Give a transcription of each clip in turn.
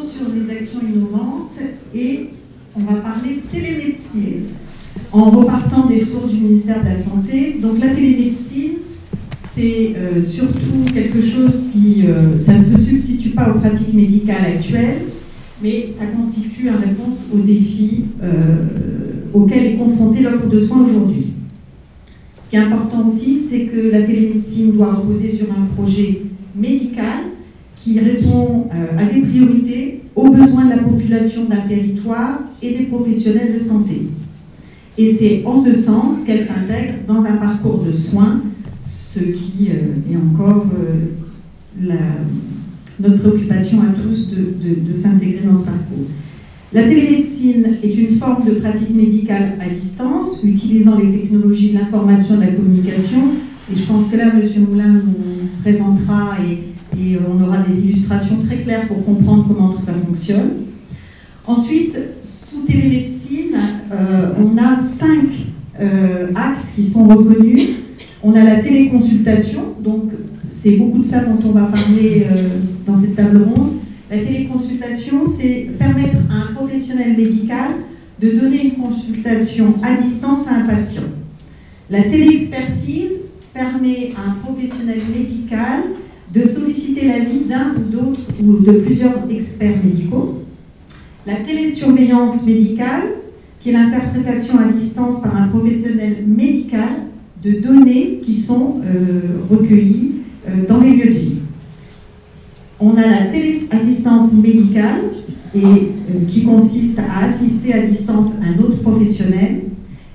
toujours sur les actions innovantes et on va parler télémédecine en repartant des sources du ministère de la Santé. Donc la télémédecine, c'est surtout quelque chose qui ça ne se substitue pas aux pratiques médicales actuelles, mais ça constitue une réponse aux défis auxquels est confrontée l'offre de soins aujourd'hui. Ce qui est important aussi, c'est que la télémédecine doit reposer sur un projet médical qui répond à des priorités, aux besoins de la population d'un territoire et des professionnels de santé. Et c'est en ce sens qu'elle s'intègre dans un parcours de soins, ce qui est encore notre préoccupation à tous de s'intégrer dans ce parcours. La télémédecine est une forme de pratique médicale à distance, utilisant les technologies de l'information et de la communication. Et je pense que là, M. Moulin nous présentera et on aura des illustrations très claires pour comprendre comment tout ça fonctionne. Ensuite, sous télémédecine, on a 5 actes qui sont reconnus. On a la téléconsultation, donc c'est beaucoup de ça dont on va parler dans cette table ronde. La téléconsultation, c'est permettre à un professionnel médical de donner une consultation à distance à un patient. La téléexpertise permet à un professionnel médical de solliciter l'avis d'un ou d'autres ou de plusieurs experts médicaux. La télésurveillance médicale, qui est l'interprétation à distance par un professionnel médical de données qui sont recueillies dans les lieux de vie. On a la téléassistance médicale, qui consiste à assister à distance un autre professionnel.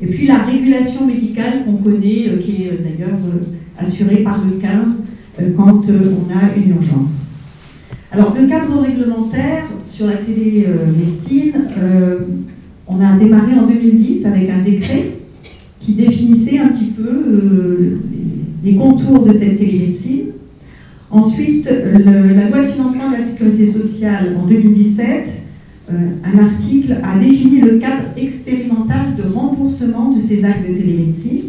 Et puis la régulation médicale qu'on connaît, qui est d'ailleurs assurée par le 15 quand on a une urgence. Alors le cadre réglementaire sur la télémédecine, on a démarré en 2010 avec un décret qui définissait un petit peu les contours de cette télémédecine. Ensuite, la loi de financement de la sécurité sociale en 2017, un article a défini le cadre expérimental de remboursement de ces actes de télémédecine.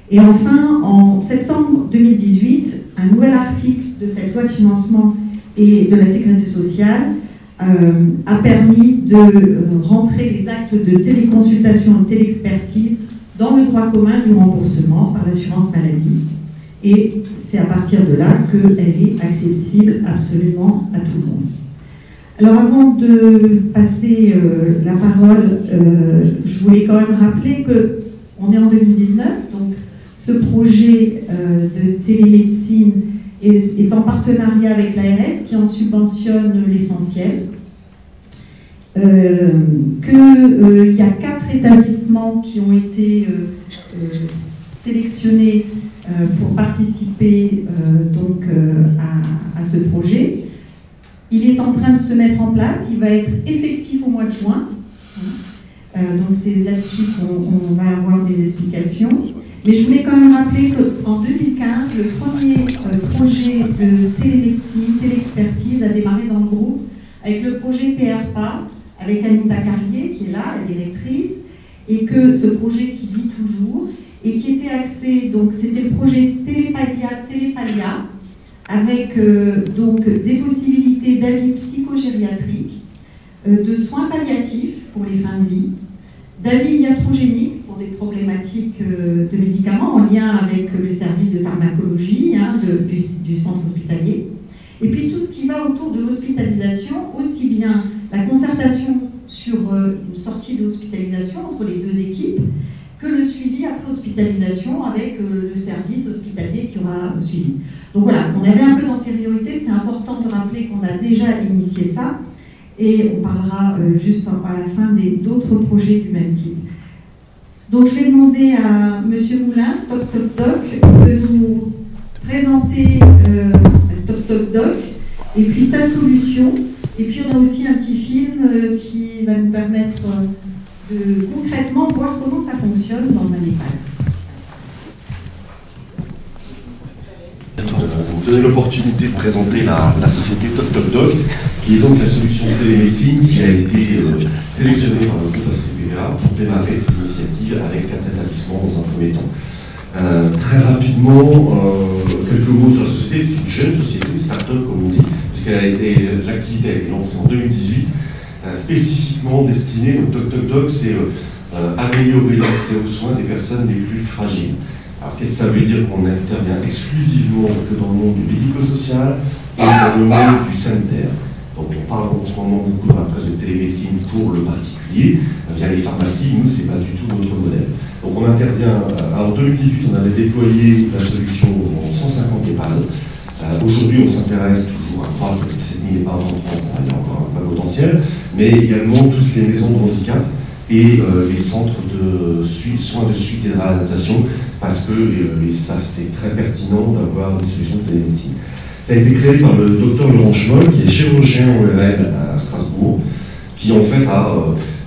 Et enfin, en septembre 2018, un nouvel article de cette loi de financement et de la sécurité sociale a permis de rentrer les actes de téléconsultation et de téléexpertise dans le droit commun du remboursement par l'assurance maladie. Et c'est à partir de là qu'elle est accessible absolument à tout le monde. Alors avant de passer la parole, je voulais quand même rappeler qu'on est en 2019, donc ce projet de télémédecine est en partenariat avec l'ARS qui en subventionne l'essentiel. Qu'il y a 4 établissements qui ont été sélectionnés pour participer donc, à ce projet. Il est en train de se mettre en place, il va être effectif au mois de juin. Donc c'est là-dessus qu'on va avoir des explications. Mais je voulais quand même rappeler qu'en 2015, le premier projet de télémédecine, téléexpertise a démarré dans le groupe avec le projet PRPA, avec Anita Carlier qui est là, la directrice, et que ce projet qui vit toujours, et qui était axé, donc c'était le projet Télépalia, avec donc des possibilités d'avis psychogériatriques, de soins palliatifs pour les fins de vie, d'avis iatrogéniques pour des problématiques de médicaments en lien avec le service de pharmacologie du centre hospitalier, et puis tout ce qui va autour de l'hospitalisation, aussi bien la concertation sur une sortie de l'hospitalisation entre les deux équipes, que le suivi après hospitalisation avec le service hospitalier qui aura suivi. Donc voilà, on avait un peu d'antériorité, c'est important de rappeler qu'on a déjà initié ça, et on parlera juste à la fin d'autres projets du même type. Donc je vais demander à M. Moulin, Toc Toc Doc, de nous présenter Toc Toc Doc, et puis sa solution, et puis on a aussi un petit film qui va nous permettre de concrètement voir comment ça fonctionne dans un EHPAD. Vous donner l'opportunité de présenter la société Toc Toc Doc, qui est donc la solution de télémédecine qui a été sélectionnée par le groupe ACPA pour démarrer cette initiative avec 4 établissements dans un premier temps. Très rapidement, quelques mots sur la société. C'est une jeune société, une start-up comme on dit, l'activité a été lancée en 2018, spécifiquement destinée au DocDocDoc, c'est améliorer l'accès aux soins des personnes les plus fragiles. Alors qu'est-ce que ça veut dire? Qu'on intervient exclusivement que dans le monde du médico-social et dans le monde du sanitaire. Donc on parle en ce moment beaucoup dans la presse de télémédecine pour le particulier, via les pharmacies. Nous, c'est pas du tout notre modèle. Donc on intervient, en 2018, on avait déployé la solution dans 150 EHPAD. Aujourd'hui, on s'intéresse toujours à croire que 7 000 EHPAD en France, il y a encore un vrai potentiel, mais également toutes les maisons de handicap et les centres de soins de suite et de réadaptation, parce que et ça c'est très pertinent d'avoir une solution de télémédecine. Ça a été créé par le docteur Laurent Schmoll, qui est chirurgien ORL à Strasbourg, qui en fait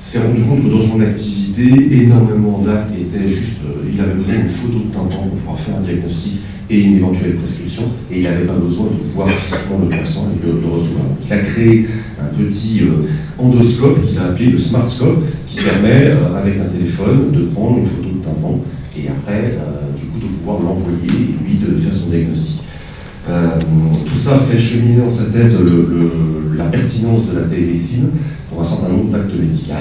s'est rendu compte que dans son activité, énormément d'actes étaient juste, il avait besoin d'une photo de tympan pour pouvoir faire un diagnostic et une éventuelle prescription, et il n'avait pas besoin de voir physiquement le patient et de le recevoir. Il a créé un petit endoscope qu'il a appelé le SmartScope, qui permet, avec un téléphone, de prendre une photo de tympan et après, du coup, de pouvoir l'envoyer et lui de faire son diagnostic. Tout ça fait cheminer dans sa tête la pertinence de la télémédecine pour un certain nombre d'actes médicaux.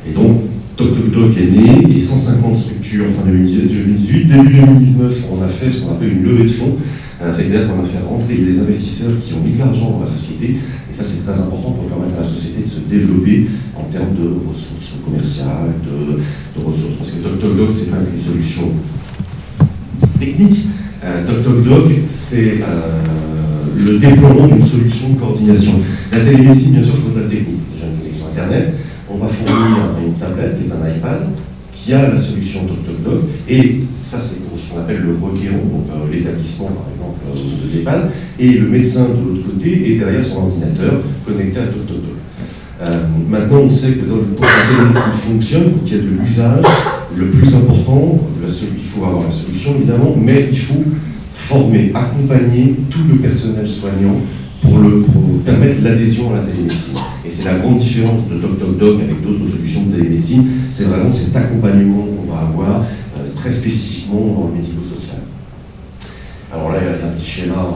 Et donc, DocDocDoc est né et 150 structures en fin 2018. Début 2019, on a fait ce qu'on appelle une levée de fonds. C'est-à-dire qu'on a fait rentrer des investisseurs qui ont mis de l'argent dans la société. Et ça, c'est très important pour permettre à la société de se développer en termes de ressources commerciales, de ressources. Parce que DocDocDoc, c'est pas une solution technique. DocDocDoc, c'est le déploiement d'une solution de coordination. La télémédecine, bien sûr, il faut de la technique. Déjà une connexion Internet. On va fournir une tablette, qui est un iPad, qui a la solution DocDocDoc. Et ça, c'est pour ce qu'on appelle le requérant, donc l'établissement, par exemple, de l'EHPAD. Et le médecin, de l'autre côté, est derrière son ordinateur, connecté à DocDocDoc. Maintenant, on sait que pour que la télémédecine fonctionne, pour qu'il y ait de l'usage, le plus important, il faut avoir la solution évidemment, mais il faut former, accompagner tout le personnel soignant pour permettre l'adhésion à la télémédecine. Et c'est la grande différence de DocDocDoc avec d'autres solutions de télémédecine, c'est vraiment cet accompagnement qu'on va avoir très spécifiquement dans le médico-social. Alors là, il y a un petit schéma.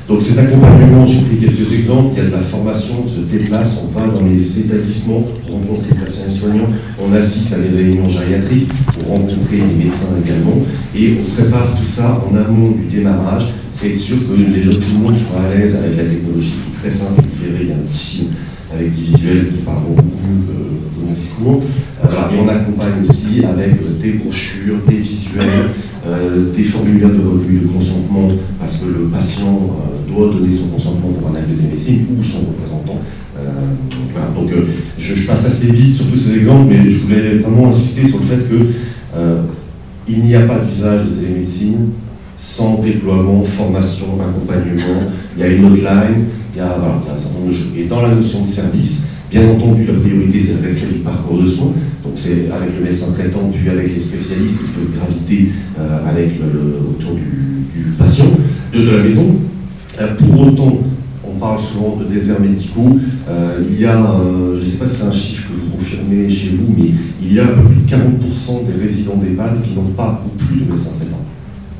Donc cet accompagnement, j'ai pris quelques exemples, il y a de la formation, on se déplace, on va dans les établissements pour rencontrer les personnels soignants, on assiste à des réunions gériatriques pour rencontrer les médecins également, et on prépare tout ça en amont du démarrage, c'est être sûr que déjà tout le monde soit à l'aise avec la technologie qui est très simple, vous verrez, il y a un petit film avec des visuels qui parlent beaucoup mieux que mon discours. Et on accompagne aussi avec des brochures, des visuels, des formulaires de recueil de consentement, parce que le patient doit donner son consentement pour un acte de télémédecine ou son représentant. Voilà. Donc je passe assez vite sur tous ces exemples, mais je voulais vraiment insister sur le fait que il n'y a pas d'usage de télémédecine sans déploiement, formation, accompagnement. Il y a une hotline, il y a un certain nombre de choses. Et dans la notion de service, bien entendu, la priorité, c'est le respect du parcours de soins. Donc c'est avec le médecin traitant, puis avec les spécialistes qui peuvent graviter autour du patient, de la maison. Pour autant, on parle souvent de déserts médicaux. Il y a, je ne sais pas si c'est un chiffre que vous confirmez chez vous, mais il y a plus de 40% des résidents d'EHPAD qui n'ont pas ou plus de médecin traitant.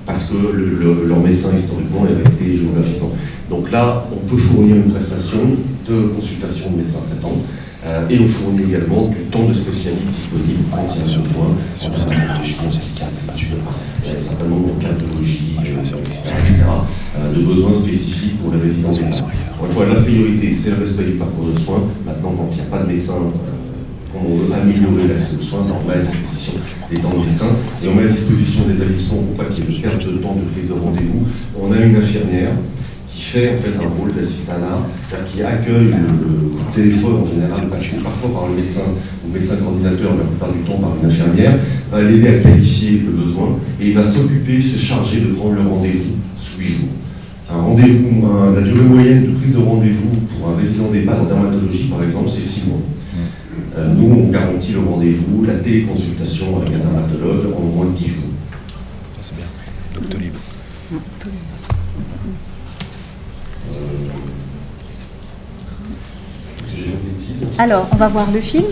Parce que leur médecin, historiquement, est resté géographiquement. Donc là, on peut fournir une prestation de consultation de médecin traitant. Et on fournit également du temps de spécialistes disponibles quand il y a besoin, sur un certain nombre de diagnostics, un certain nombre de cardiologie, etc., de besoins spécifiques pour les résidents d'EHPAD. Encore une fois, la priorité, c'est le respect du parcours de soins. Maintenant, quand il n'y a pas de médecin, quand on veut améliorer l'accès aux soins, on met à disposition des temps de médecins et on met à disposition des établissements pour pas qu'il y ait de perte de temps de prise de rendez-vous. On a une infirmière qui fait en fait un rôle d'assistanat, c'est-à-dire qui accueille le téléphone en général, passé parfois par le médecin ou le médecin coordinateur, la plupart du temps par une infirmière, va l'aider à qualifier le besoin et il va s'occuper, se charger de prendre le rendez-vous sous 8 jours. Un rendez-vous, la durée moyenne de prise de rendez-vous pour un résident d'EHPAD en dermatologie, par exemple, c'est 6 mois. Nous, on garantit le rendez-vous, la téléconsultation avec un dermatologue en moins de 10 jours. C'est bien. Doctolib. Alors, on va voir le film.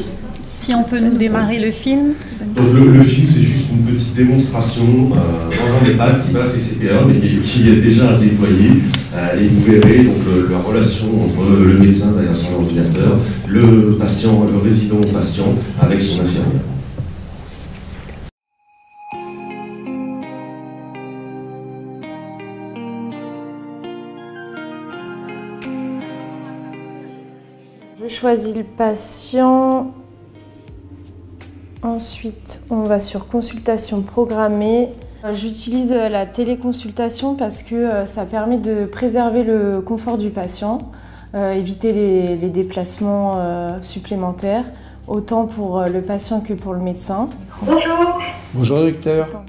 Si on peut nous démarrer le film. Donc le film, c'est juste une petite petite démonstration dans un EHPAD qui va à CCPA, mais qui est déjà déployé. Et vous verrez donc la relation entre le médecin derrière son ordinateur, le patient, le résident patient avec son infirmière. Je choisis le patient. Ensuite, on va sur consultation programmée. J'utilise la téléconsultation parce que ça permet de préserver le confort du patient, éviter les déplacements supplémentaires, autant pour le patient que pour le médecin. Bonjour. Bonjour docteur.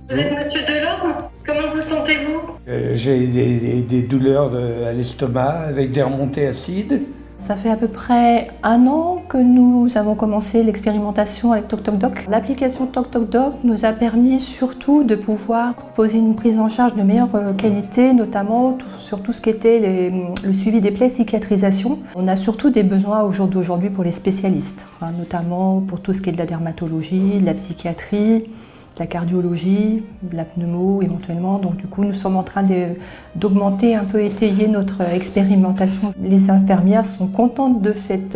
Vous êtes monsieur Delorme? Comment vous sentez-vous? J'ai des douleurs à l'estomac avec des remontées acides. Ça fait à peu près 1 an que nous avons commencé l'expérimentation avec TocTocDoc. L'application TocTocDoc nous a permis surtout de pouvoir proposer une prise en charge de meilleure qualité, notamment sur tout ce qui était le suivi des plaies, cicatrisation. On a surtout des besoins au jour d'aujourd'hui pour les spécialistes, notamment pour tout ce qui est de la dermatologie, de la psychiatrie, de la cardiologie, de la pneumo éventuellement. Donc du coup, nous sommes en train d'augmenter, un peu étayer notre expérimentation. Les infirmières sont contentes de cette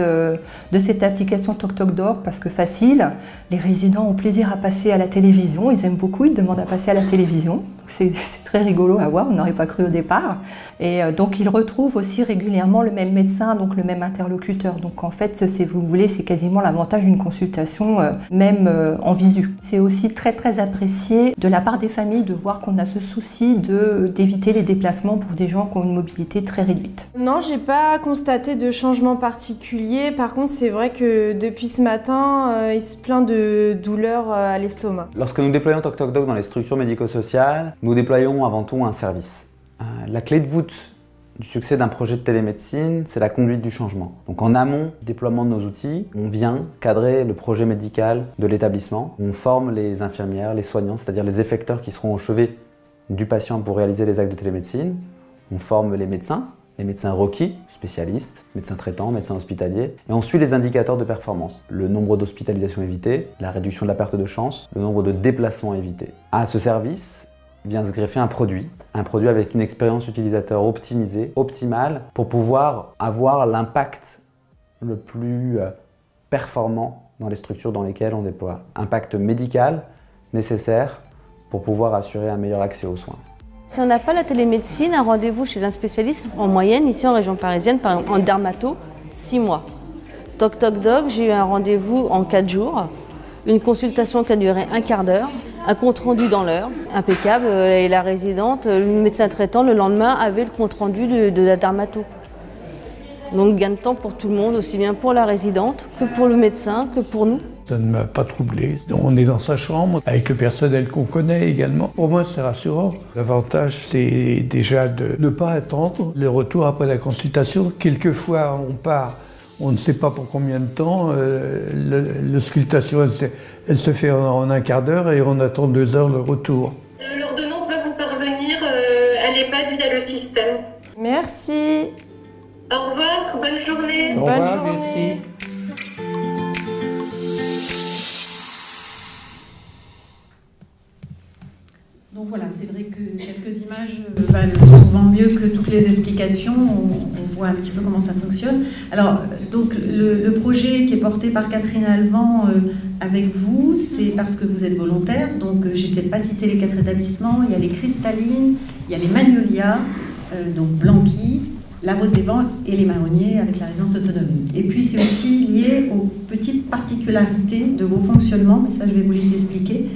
application TocTocDoc parce que facile. Les résidents ont plaisir à passer à la télévision. Ils aiment beaucoup, ils demandent à passer à la télévision. C'est très rigolo à voir, on n'aurait pas cru au départ. Et donc ils retrouvent aussi régulièrement le même médecin, donc le même interlocuteur. Donc en fait, si vous voulez, c'est quasiment l'avantage d'une consultation, même en visu. C'est aussi très apprécié de la part des familles de voir qu'on a ce souci d'éviter les déplacements pour des gens qui ont une mobilité très réduite. Non, j'ai pas constaté de changement particulier. Par contre, c'est vrai que depuis ce matin, il se plaint de douleurs à l'estomac. Lorsque nous déployons TocTocDoc dans les structures médico-sociales, nous déployons avant tout un service. La clé de voûte du succès d'un projet de télémédecine, c'est la conduite du changement. Donc en amont du déploiement de nos outils, on vient cadrer le projet médical de l'établissement. On forme les infirmières, les soignants, c'est-à-dire les effecteurs qui seront au chevet du patient pour réaliser les actes de télémédecine. On forme les médecins requis, spécialistes, médecins traitants, médecins hospitaliers. Et on suit les indicateurs de performance. Le nombre d'hospitalisations évitées, la réduction de la perte de chance, le nombre de déplacements évités. À ce service vient se greffer un produit avec une expérience utilisateur optimisée, optimale, pour pouvoir avoir l'impact le plus performant dans les structures dans lesquelles on déploie. Impact médical nécessaire pour pouvoir assurer un meilleur accès aux soins. Si on n'a pas la télémédecine, un rendez-vous chez un spécialiste, en moyenne, ici en région parisienne, par exemple en dermato, 6 mois. TocTocDoc, j'ai eu un rendez-vous en 4 jours, une consultation qui a duré un quart d'heure, un compte-rendu dans l'heure, impeccable, et la résidente, le médecin traitant, le lendemain, avait le compte-rendu de la dermato. Donc gain de temps pour tout le monde, aussi bien pour la résidente que pour le médecin, que pour nous. Ça ne m'a pas troublé. On est dans sa chambre, avec le personnel qu'on connaît également. Pour moi, c'est rassurant. L'avantage, c'est déjà de ne pas attendre le retour après la consultation. Quelquefois, on part, on ne sait pas pour combien de temps. L'auscultation, elle se fait en un quart d'heure et on attend 2 heures le retour. L'ordonnance va vous parvenir à l'EHPAD via le système. Merci. Au revoir, bonne journée. Au revoir, Bonne journée. merci. Donc voilà, c'est vrai que quelques images valent souvent mieux que toutes les explications. On voit un petit peu comment ça fonctionne. Alors, donc le projet qui est porté par Catherine Alvan avec vous, c'est parce que vous êtes volontaire. Donc, je n'ai peut-être pas cité les 4 établissements. Il y a les Cristallines, il y a les Magnolias, donc Blanqui, la Rose des Vents et les Marronniers avec la résidence autonomie. Et puis, c'est aussi lié aux petites particularités de vos fonctionnements, mais ça, je vais vous laisser expliquer.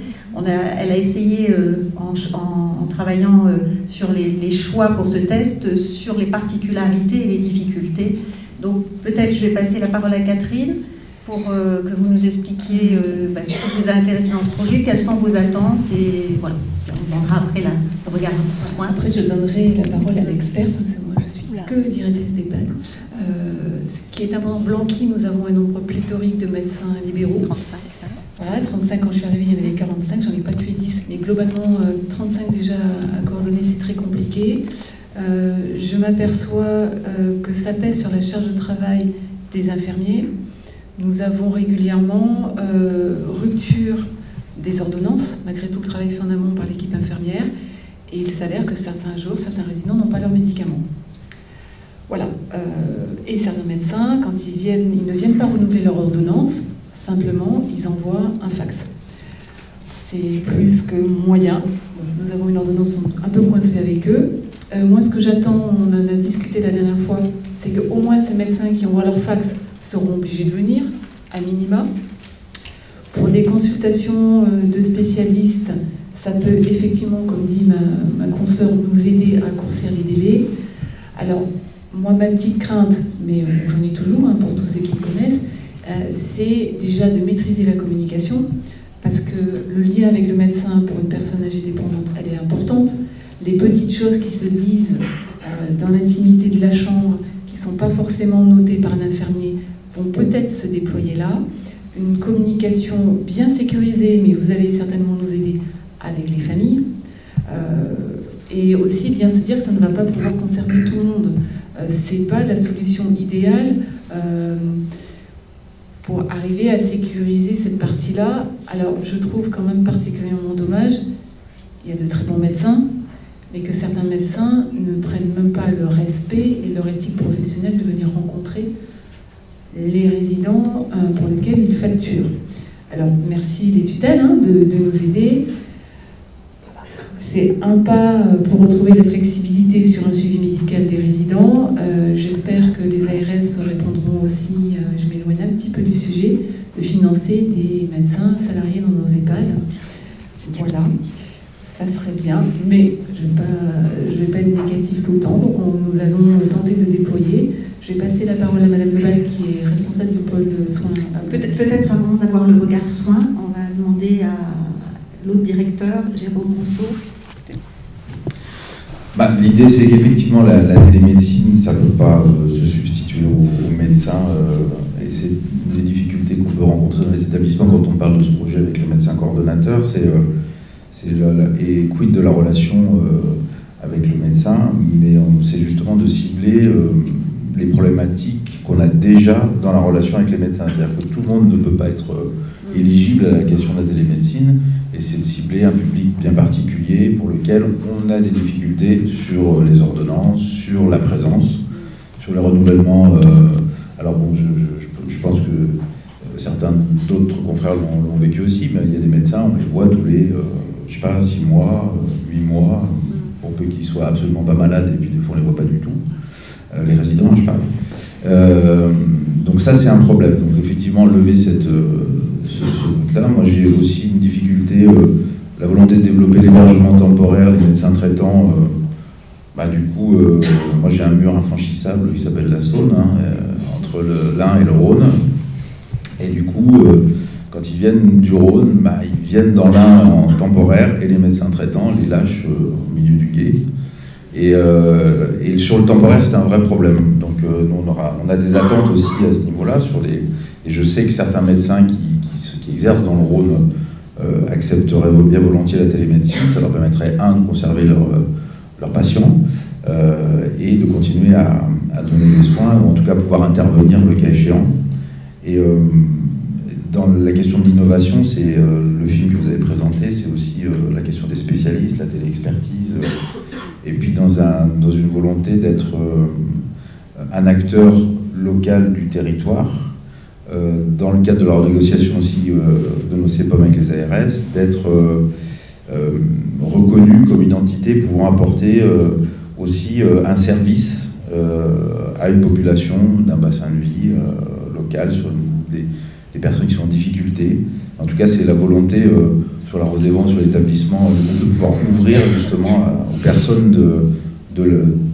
Elle a essayé, en travaillant sur les choix pour ce test, sur les particularités et les difficultés. Donc peut-être je vais passer la parole à Catherine pour que vous nous expliquiez ce qui vous a intéressé dans ce projet, quelles sont vos attentes, et voilà. On vendra après le regard de soin. Après, je donnerai la parole à l'expert, parce que moi je suis que directrice d'EHPAD. Ce qui est important, Blanqui, nous avons un nombre pléthorique de médecins libéraux. 35, ça. Voilà, 35 quand je suis arrivée, il y en avait 45, j'en ai pas tué 10, mais globalement 35 déjà à coordonner, c'est très compliqué. Je m'aperçois que ça pèse sur la charge de travail des infirmiers. Nous avons régulièrement rupture des ordonnances, malgré tout le travail fait en amont par l'équipe infirmière, et il s'avère que certains jours, certains résidents n'ont pas leurs médicaments. Voilà. Et certains médecins, quand ils ne viennent pas renouveler leur ordonnance, simplement, ils envoient un fax. C'est plus que moyen. Nous avons une ordonnance un peu coincée avec eux. Moi, ce que j'attends, on en a discuté la dernière fois, c'est qu'au moins ces médecins qui envoient leur fax seront obligés de venir, à minima. Pour des consultations de spécialistes, ça peut effectivement, comme dit ma consoeur, nous aider à raccourcir les délais. Alors, moi, ma petite crainte, mais j'en ai toujours, hein, pour tous ceux qui connaissent, c'est déjà de maîtriser la communication, parce que le lien avec le médecin pour une personne âgée dépendante, elle est importante. Les petites choses qui se disent dans l'intimité de la chambre, qui ne sont pas forcément notées par un infirmier, vont peut-être se déployer là. Une communication bien sécurisée, mais vous allez certainement nous aider avec les familles. Et aussi bien se dire que ça ne va pas pouvoir concerner tout le monde. C'est pas la solution idéale pour arriver à sécuriser cette partie-là. Alors, je trouve quand même particulièrement dommage, il y a de très bons médecins, mais que certains médecins ne prennent même pas le respect et leur éthique professionnelle de venir rencontrer les résidents pour lesquels ils facturent. Alors, merci les tutelles de nous aider. C'est un pas pour retrouver la flexibilité sur un suivi médical des résidents. J'espère que les ARS se répondront aussi, je m'éloigne un petit peu du sujet, de financer des médecins salariés dans nos EHPAD. Voilà, ça serait bien, mais je ne vais pas être négatif tout le temps, donc nous allons tenter de déployer. Je vais passer la parole à Madame Lebal, qui est responsable du pôle soins. Peut-être avant d'avoir le regard soins, on va demander à l'autre directeur, Jérôme Rousseau. L'idée, c'est qu'effectivement, la télémédecine, ça ne peut pas se substituer aux médecins. Et c'est une des difficultés qu'on peut rencontrer dans les établissements quand on parle de ce projet avec les médecins coordonnateurs. Et quid de la relation avec le médecin, mais c'est justement de cibler les problématiques qu'on a déjà dans la relation avec les médecins. C'est-à-dire que tout le monde ne peut pas être éligible à la question de la télémédecine, et c'est de cibler un public bien particulier pour lequel on a des difficultés sur les ordonnances, sur la présence, sur le renouvellement. Alors bon, je pense que certains d'autres confrères l'ont vécu aussi, mais il y a des médecins, on les voit tous les, 6 mois, 8 mois, pour peu qu'ils soient absolument pas malades, et puis des fois on les voit pas du tout. Les résidents, je parle. Donc ça, c'est un problème. Donc effectivement, lever ce truc-là. Moi, j'ai aussi une difficulté, la volonté de développer l'hébergement temporaire des médecins traitants. Du coup, moi, j'ai un mur infranchissable qui s'appelle la Saône, entre l'Ain et le Rhône. Et du coup, quand ils viennent du Rhône, ils viennent dans l'Ain en temporaire, et les médecins traitants les lâchent au milieu du gué. Et sur le temporaire, c'est un vrai problème. Donc nous, on a des attentes aussi à ce niveau-là. Et je sais que certains médecins qui exercent dans le Rhône accepteraient bien volontiers la télémédecine. Ça leur permettrait, de conserver leurs patients et de continuer à donner des soins, ou en tout cas pouvoir intervenir le cas échéant. Et dans la question de l'innovation, c'est le film que vous avez présenté, c'est aussi la question des spécialistes, la téléexpertise. Et puis dans une volonté d'être un acteur local du territoire, dans le cadre de leur négociation aussi de nos CEPOM avec les ARS, d'être reconnu comme une entité pouvant apporter aussi un service à une population d'un bassin de vie local, sur des personnes qui sont en difficulté. En tout cas, c'est la volonté sur la Rosée-Vent, sur l'établissement, de pouvoir ouvrir justement aux personnes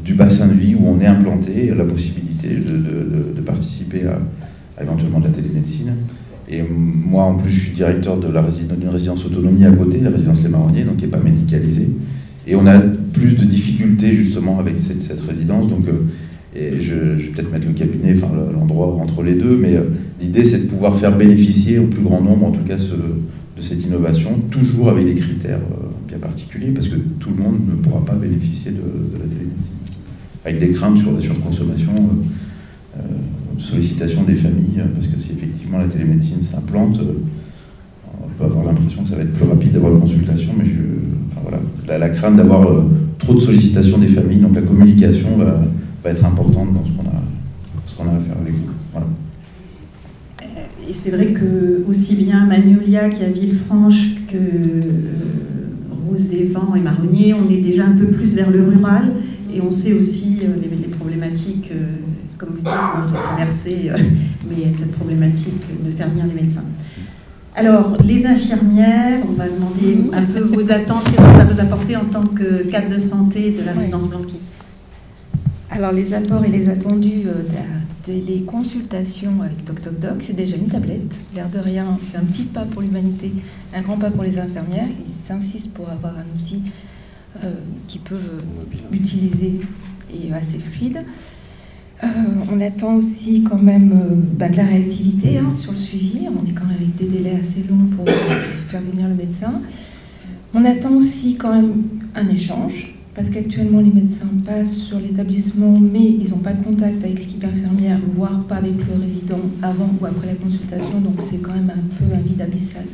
du bassin de vie où on est implanté la possibilité de participer à éventuellement de la télémédecine. Et moi, en plus, je suis directeur d'une résidence autonomie à côté, la résidence Les Marronniers, donc qui n'est pas médicalisée. Et on a plus de difficultés justement avec cette résidence. Donc, et je vais peut-être mettre le cabinet, enfin l'endroit entre les deux, mais l'idée, c'est de pouvoir faire bénéficier au plus grand nombre, en tout cas, de cette innovation, toujours avec des critères bien particuliers, parce que tout le monde ne pourra pas bénéficier de la télémédecine. Avec des craintes sur la surconsommation, sollicitation des familles, parce que si effectivement la télémédecine s'implante, on peut avoir l'impression que ça va être plus rapide d'avoir une consultation, mais enfin, voilà, la crainte d'avoir trop de sollicitations des familles, donc la communication va être importante dans ce qu'on a à faire avec vous. Voilà. Et c'est vrai que aussi bien Magnolia qu'à Villefranche que Rose des Vents et Marronnier, on est déjà un peu plus vers le rural et on sait aussi les problématiques, comme vous dites, qu'on doit traverser, mais cette problématique de faire venir les médecins. Alors, les infirmières, on va demander un peu vos attentes, qu'est-ce que ça vous apporte en tant que cadre de santé de la résidence Blanqui? Alors, les apports et les attendus de la téléconsultation avec TocTocDoc, c'est déjà une tablette. L'air de rien, c'est un petit pas pour l'humanité, un grand pas pour les infirmières. Ils s'insistent pour avoir un outil qu'ils peuvent utiliser et assez fluide. On attend aussi quand même de la réactivité sur le suivi. On est quand même avec des délais assez longs pour faire venir le médecin. On attend aussi quand même un échange, parce qu'actuellement les médecins passent sur l'établissement, mais ils n'ont pas de contact avec l'équipe infirmière, voire pas avec le résident avant ou après la consultation, donc c'est quand même un peu un vide abyssal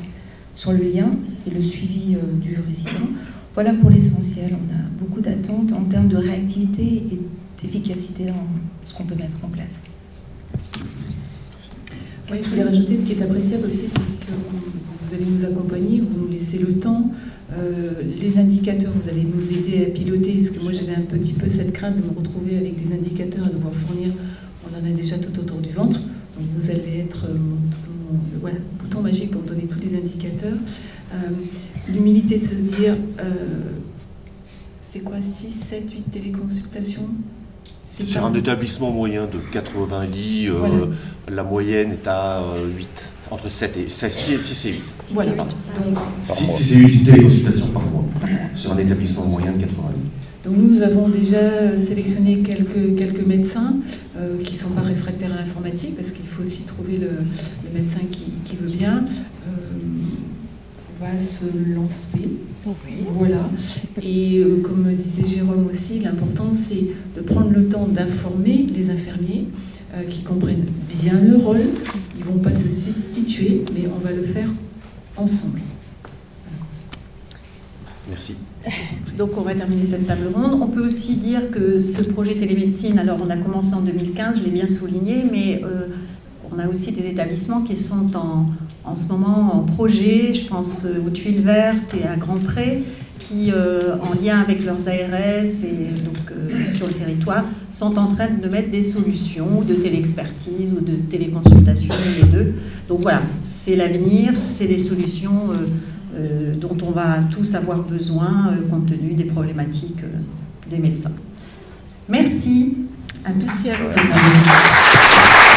sur le lien et le suivi du résident. Voilà pour l'essentiel. On a beaucoup d'attentes en termes de réactivité et d'efficacité dans ce qu'on peut mettre en place. Oui, je voulais rajouter, ce qui est appréciable aussi, c'est que vous allez nous accompagner, vous nous laissez le temps. Les indicateurs, vous allez nous aider à piloter, parce que moi j'avais un petit peu cette crainte de me retrouver avec des indicateurs et de devoir fournir, on en a déjà tout autour du ventre, donc vous allez être mon bouton magique pour me donner tous les indicateurs. L'humilité de se dire, c'est quoi, 6, 7, 8 téléconsultations? C'est un établissement moyen de 80 lits, voilà. La moyenne est à 8, entre 6 et 8. Voilà. 6 et 8 téléconsultations par mois, sur un établissement moyen de 80 lits. Donc nous avons déjà sélectionné quelques médecins qui ne sont pas réfractaires à l'informatique, parce qu'il faut aussi trouver le médecin qui veut bien. On va se lancer. Oui. Voilà. Et comme disait Jérôme aussi, l'important c'est de prendre le temps d'informer les infirmiers qui comprennent bien le rôle. Ils ne vont pas se substituer, mais on va le faire ensemble. Merci. Donc on va terminer cette table ronde. On peut aussi dire que ce projet télémédecine, alors on a commencé en 2015, je l'ai bien souligné, mais on a aussi des établissements qui sont en ce moment en projet, je pense aux Tuiles Vertes et à Grand-Pré, qui, en lien avec leurs ARS et donc sur le territoire, sont en train de mettre des solutions de téléexpertise ou de téléconsultation, les deux. Donc voilà, c'est l'avenir, c'est des solutions dont on va tous avoir besoin compte tenu des problématiques des médecins. Merci à toutes et à tous.